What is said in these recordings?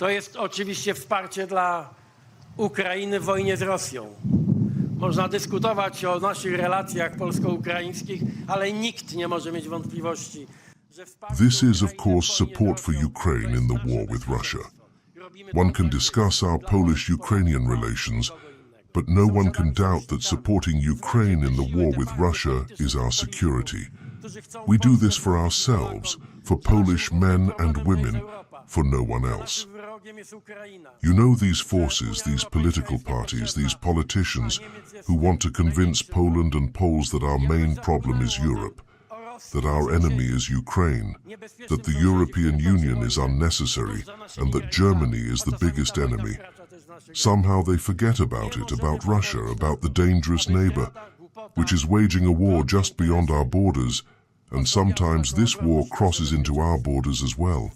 to jest oczywiście wsparcie dla Ukrainy w wojnie z Rosją. Można dyskutować o naszych relacjach polsko-ukraińskich, ale nikt nie może mieć wątpliwości, że wsparcie This is, of Ukrainy w course, wojnie z support for Rosją Ukraine in the to jest war nasze with Russia. Robimy One to can dla discuss our dla Polish-Ukrainian Polski, relations, dla kogo innego. but no one can doubt that supporting Ukraine in the war with Russia is our security. We do this for ourselves, for Polish men and women, for no one else. You know these forces, these political parties, these politicians who want to convince Poland and Poles that our main problem is Europe, that our enemy is Ukraine, that the European Union is unnecessary, and that Germany is the biggest enemy. Somehow they forget about it, about Russia, about the dangerous neighbor, which is waging a war just beyond our borders, and sometimes this war crosses into our borders as well.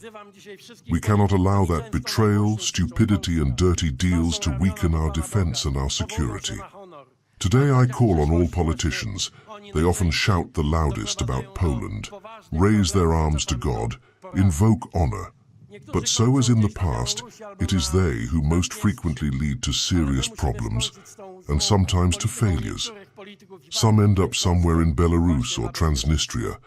We cannot allow that betrayal, stupidity, and dirty deals to weaken our defense and our security. Today I call on all politicians. They often shout the loudest about Poland, raise their arms to God, invoke honor. But so as in the past, it is they who most frequently lead to serious problems and sometimes to failures. Some end up somewhere in Belarus or Transnistria,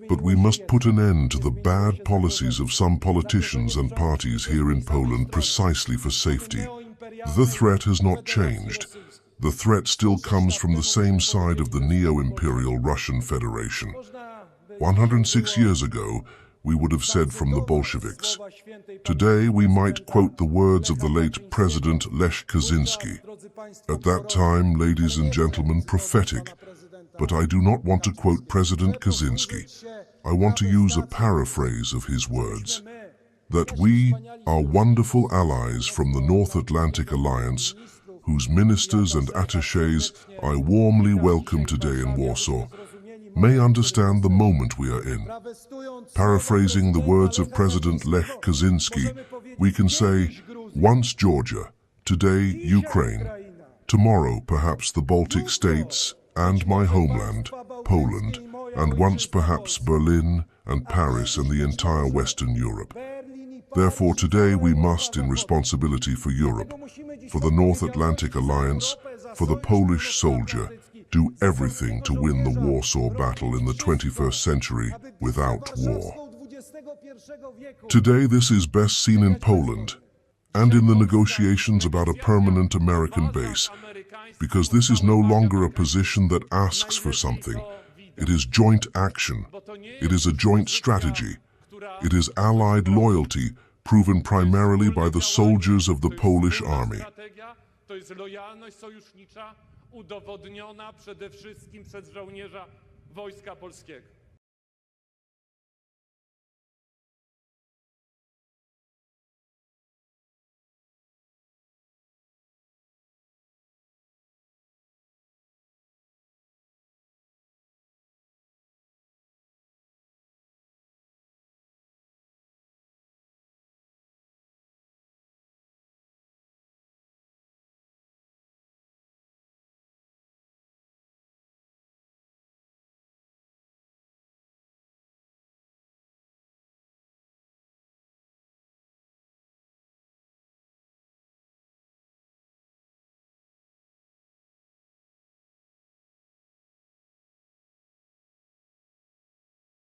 but we must put an end to the bad policies of some politicians and parties here in Poland precisely for safety. The threat has not changed. The threat still comes from the same side of the neo-imperial Russian Federation. 106 years ago, we would have said from the Bolsheviks. Today we might quote the words of the late President Lech Kaczynski. At that time, ladies and gentlemen, prophetic. But I do not want to quote President Kaczynski. I want to use a paraphrase of his words. That we, our wonderful allies from the North Atlantic Alliance, whose ministers and attachés I warmly welcome today in Warsaw, may understand the moment we are in. Paraphrasing the words of President Lech Kaczynski, we can say, once Georgia, today Ukraine, tomorrow perhaps the Baltic states and my homeland, Poland, and once perhaps Berlin and Paris and the entire Western Europe. Therefore today we must, in responsibility for Europe, for the North Atlantic Alliance, for the Polish soldier, do everything to win the Warsaw battle in the 21st century without war. Today this is best seen in Poland and in the negotiations about a permanent American base, because this is no longer a position that asks for something. It is joint action. It is a joint strategy. It is allied loyalty proven primarily by the soldiers of the Polish army. To jest lojalność sojusznicza udowodniona przede wszystkim przez żołnierza Wojska Polskiego.